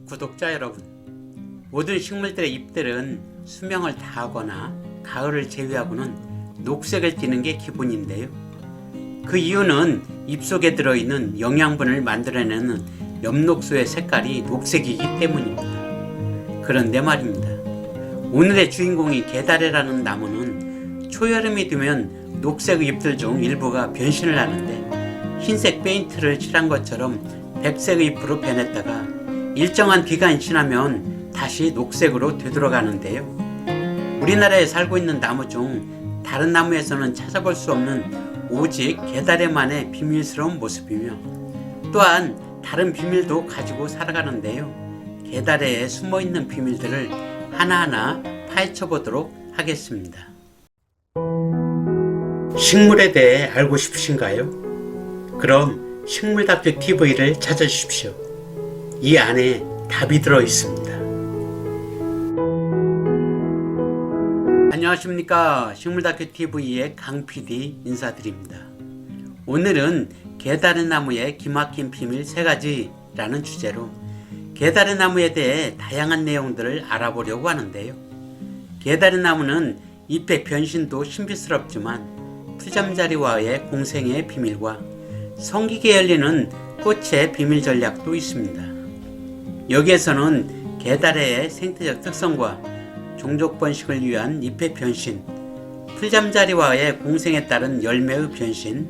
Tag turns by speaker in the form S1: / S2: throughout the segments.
S1: 구독자 여러분, 모든 식물들의 잎들은 수명을 다하거나 가을을 제외하고는 녹색을 띠는 게 기본인데요. 그 이유는 잎 속에 들어있는 영양분을 만들어내는 엽록소의 색깔이 녹색이기 때문입니다. 그런데 말입니다. 오늘의 주인공인 개다래라는 나무는 초여름이 되면 녹색 잎들 중 일부가 변신을 하는데 흰색 페인트를 칠한 것처럼 백색의 잎으로 변했다가 일정한 기간이 지나면 다시 녹색으로 되돌아가는데요. 우리나라에 살고 있는 나무 중 다른 나무에서는 찾아볼 수 없는 오직 개다래만의 비밀스러운 모습이며 또한 다른 비밀도 가지고 살아가는데요. 개다래에 숨어있는 비밀들을 하나하나 파헤쳐 보도록 하겠습니다. 식물에 대해 알고 싶으신가요? 그럼 식물다큐 TV를 찾아주십시오. 이 안에 답이 들어 있습니다. 안녕하십니까. 식물다큐 TV의 강PD 인사드립니다. 오늘은 개다래 나무의 기막힌 비밀 3가지라는 주제로 개다래 나무에 대해 다양한 내용들을 알아보려고 하는데요. 개다래 나무는 잎의 변신도 신비스럽지만 풀잠자리와의 공생의 비밀과 성기게 열리는 꽃의 비밀 전략도 있습니다. 여기에서는 개다래의 생태적 특성과 종족 번식을 위한 잎의 변신, 풀잠자리와의 공생에 따른 열매의 변신,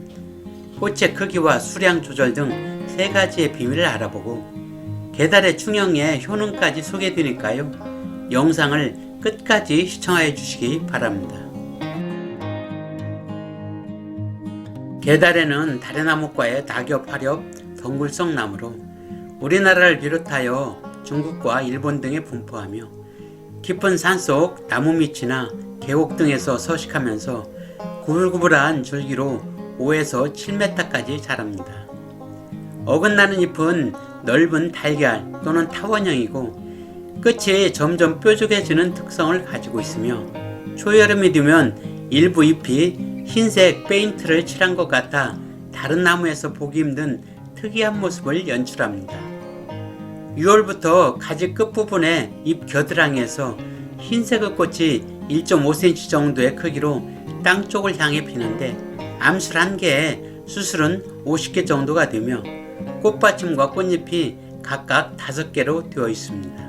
S1: 꽃의 크기와 수량 조절 등 3가지의 비밀을 알아보고 개다래 충형의 효능까지 소개해드리니까요. 영상을 끝까지 시청해 주시기 바랍니다. 개다래는 다래나무과의 낙엽, 덩굴성 나무로 우리나라를 비롯하여 중국과 일본 등에 분포하며 깊은 산속 나무 밑이나 계곡 등에서 서식하면서 구불구불한 줄기로 5에서 7m까지 자랍니다. 어긋나는 잎은 넓은 달걀 또는 타원형이고 끝이 점점 뾰족해지는 특성을 가지고 있으며 초여름이 되면 일부 잎이 흰색 페인트를 칠한 것 같아 다른 나무에서 보기 힘든 특이한 모습을 연출합니다. 6월부터 가지 끝부분의 잎 겨드랑이에서 흰색의 꽃이 1.5cm 정도의 크기로 땅 쪽을 향해 피는데 암술 1개에 수술은 50개 정도가 되며 꽃받침과 꽃잎이 각각 5개로 되어 있습니다.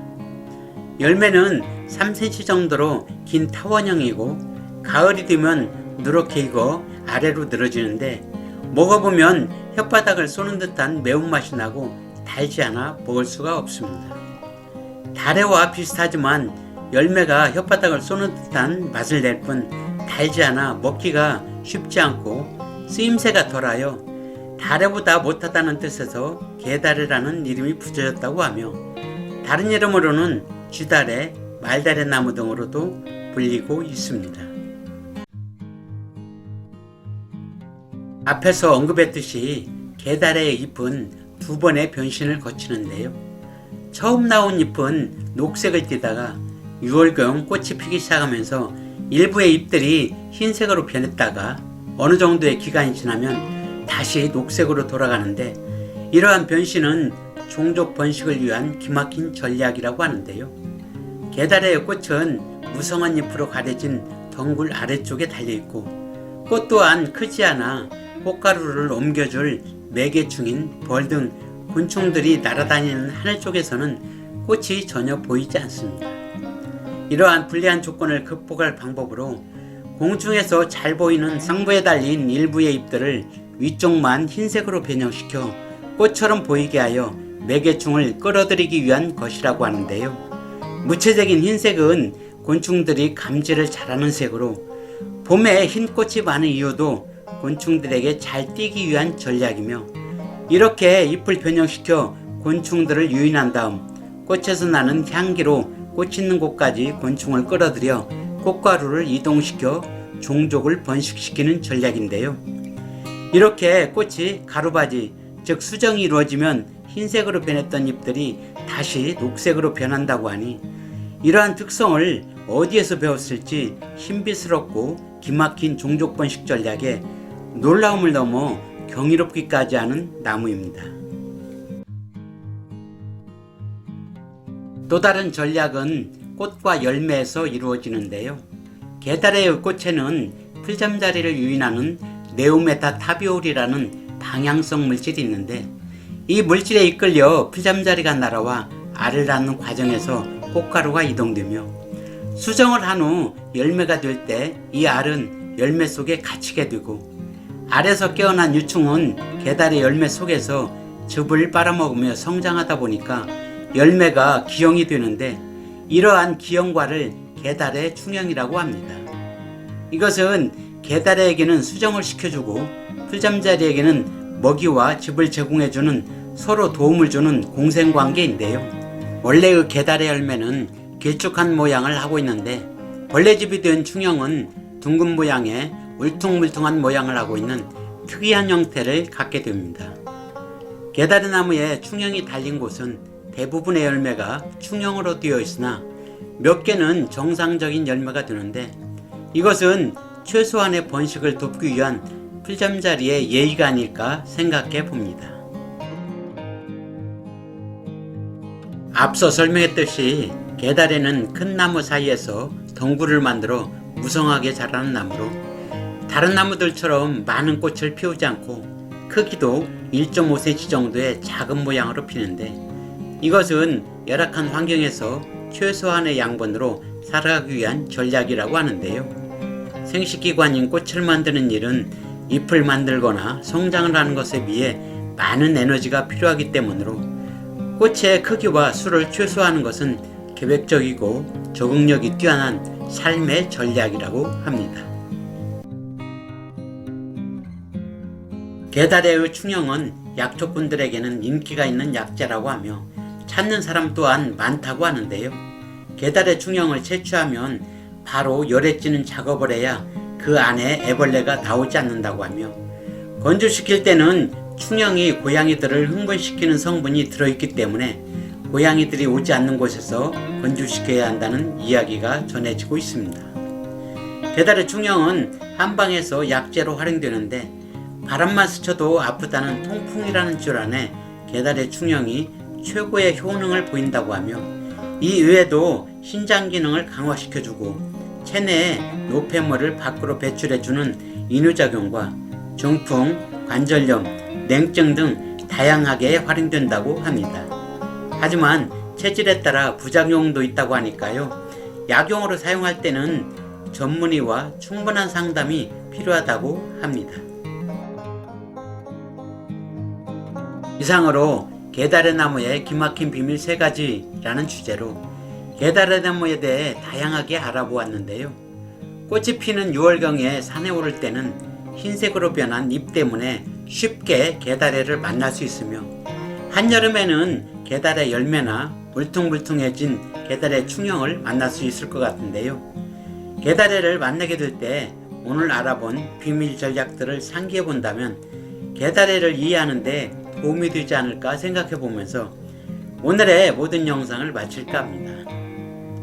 S1: 열매는 3cm 정도로 긴 타원형이고 가을이 되면 누렇게 익어 아래로 늘어지는데 먹어보면 혓바닥을 쏘는 듯한 매운맛이 나고 달지 않아 먹을 수가 없습니다. 다래와 비슷하지만 열매가 혓바닥을 쏘는 듯한 맛을 낼 뿐 달지 않아 먹기가 쉽지 않고 쓰임새가 덜하여 다래보다 못하다는 뜻에서 개다래라는 이름이 붙여졌다고 하며 다른 이름으로는 쥐다래, 말다래 나무 등으로도 불리고 있습니다. 앞에서 언급했듯이 개다래의 잎은 2번의 변신을 거치는데요. 처음 나온 잎은 녹색을 띠다가 6월경 꽃이 피기 시작하면서 일부의 잎들이 흰색으로 변했다가 어느 정도의 기간이 지나면 다시 녹색으로 돌아가는데 이러한 변신은 종족 번식을 위한 기막힌 전략이라고 하는데요. 개다래의 꽃은 무성한 잎으로 가려진 덩굴 아래쪽에 달려있고 꽃 또한 크지 않아 꽃가루를 옮겨줄 매개충인 벌 등 곤충들이 날아다니는 하늘 쪽에서는 꽃이 전혀 보이지 않습니다. 이러한 불리한 조건을 극복할 방법으로 공중에서 잘 보이는 상부에 달린 일부의 잎들을 위쪽만 흰색으로 변형시켜 꽃처럼 보이게 하여 매개충을 끌어들이기 위한 것이라고 하는데요. 무채색인 흰색은 곤충들이 감지를 잘하는 색으로 봄에 흰 꽃이 많은 이유도 곤충들에게 잘 띄기 위한 전략이며 이렇게 잎을 변형시켜 곤충들을 유인한 다음 꽃에서 나는 향기로 꽃 있는 곳까지 곤충을 끌어들여 꽃가루를 이동시켜 종족을 번식시키는 전략인데요. 이렇게 꽃이 가루바지 즉 수정이 이루어지면 흰색으로 변했던 잎들이 다시 녹색으로 변한다고 하니 이러한 특성을 어디에서 배웠을지 신비스럽고 기막힌 종족 번식 전략에 놀라움을 넘어 경이롭기까지 하는 나무입니다. 또 다른 전략은 꽃과 열매에서 이루어지는데요. 게다레의 꽃에는 풀잠자리를 유인하는 네오메타타비올이라는 방향성 물질이 있는데, 이 물질에 이끌려 풀잠자리가 날아와 알을 낳는 과정에서 꽃가루가 이동되며 수정을 한 후 열매가 될 때 이 알은 열매 속에 갇히게 되고, 알에서 깨어난 유충은 게달의 열매 속에서 즙을 빨아먹으며 성장하다 보니까 열매가 기형이 되는데, 이러한 기형과를 게달의 충형이라고 합니다. 이것은 게달에게는 수정을 시켜주고 풀잠자리에게는 먹이와 즙을 제공해주는 서로 도움을 주는 공생관계인데요. 원래 그 게달의 열매는 길쭉한 모양을 하고 있는데, 벌레집이 된 충형은 둥근 모양의 울퉁불퉁한 모양을 하고 있는 특이한 형태를 갖게 됩니다. 게다리 나무에 충형이 달린 곳은 대부분의 열매가 충형으로 되어 있으나 몇 개는 정상적인 열매가 되는데, 이것은 최소한의 번식을 돕기 위한 풀잠자리의 예의가 아닐까 생각해 봅니다. 앞서 설명했듯이 게다리는 큰 나무 사이에서 덩굴을 만들어 무성하게 자라는 나무로, 다른 나무들처럼 많은 꽃을 피우지 않고 크기도 1.5cm 정도의 작은 모양으로 피는데, 이것은 열악한 환경에서 최소한의 양분으로 살아가기 위한 전략이라고 하는데요. 생식기관인 꽃을 만드는 일은 잎을 만들거나 성장을 하는 것에 비해 많은 에너지가 필요하기 때문으로 꽃의 크기와 수를 최소화하는 것은 계획적이고 적응력이 뛰어난 삶의 전략이라고 합니다. 게다레의 충형은 약초꾼들에게는 인기가 있는 약재라고 하며 찾는 사람 또한 많다고 하는데요. 게다레 충형을 채취하면 바로 열에 찌는 작업을 해야 그 안에 애벌레가 나오지 않는다고 하며, 건조시킬 때는 충형이 고양이들을 흥분시키는 성분이 들어있기 때문에 고양이들이 오지 않는 곳에서 건조시켜야 한다는 이야기가 전해지고 있습니다. 게다레 충형은 한방에서 약재로 활용되는데, 바람만 스쳐도 아프다는 통풍이라는 질환에 게다레 충형이 최고의 효능을 보인다고 하며, 이 외에도 신장 기능을 강화시켜주고 체내에 노폐물을 밖으로 배출해주는 이뇨작용과 중풍, 관절염, 냉증 등 다양하게 활용된다고 합니다. 하지만 체질에 따라 부작용도 있다고 하니까요, 약용으로 사용할 때는 전문의와 충분한 상담이 필요하다고 합니다. 이상으로 게다레 나무의 기막힌 비밀 3가지라는 주제로 게다레 나무에 대해 다양하게 알아보았는데요. 꽃이 피는 6월경에 산에 오를 때는 흰색으로 변한 잎 때문에 쉽게 게다레를 만날 수 있으며, 한여름에는 게다레 열매나 울퉁불퉁해진 게다레 충형을 만날 수 있을 것 같은데요. 게다레를 만나게 될 때 오늘 알아본 비밀 전략들을 상기해 본다면 게다레를 이해하는 데 도움이 되지 않을까 생각해 보면서 오늘의 모든 영상을 마칠까 합니다.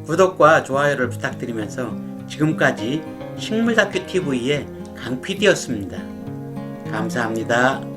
S1: 구독과 좋아요를 부탁드리면서 지금까지 식물다큐TV의 강PD였습니다. 감사합니다.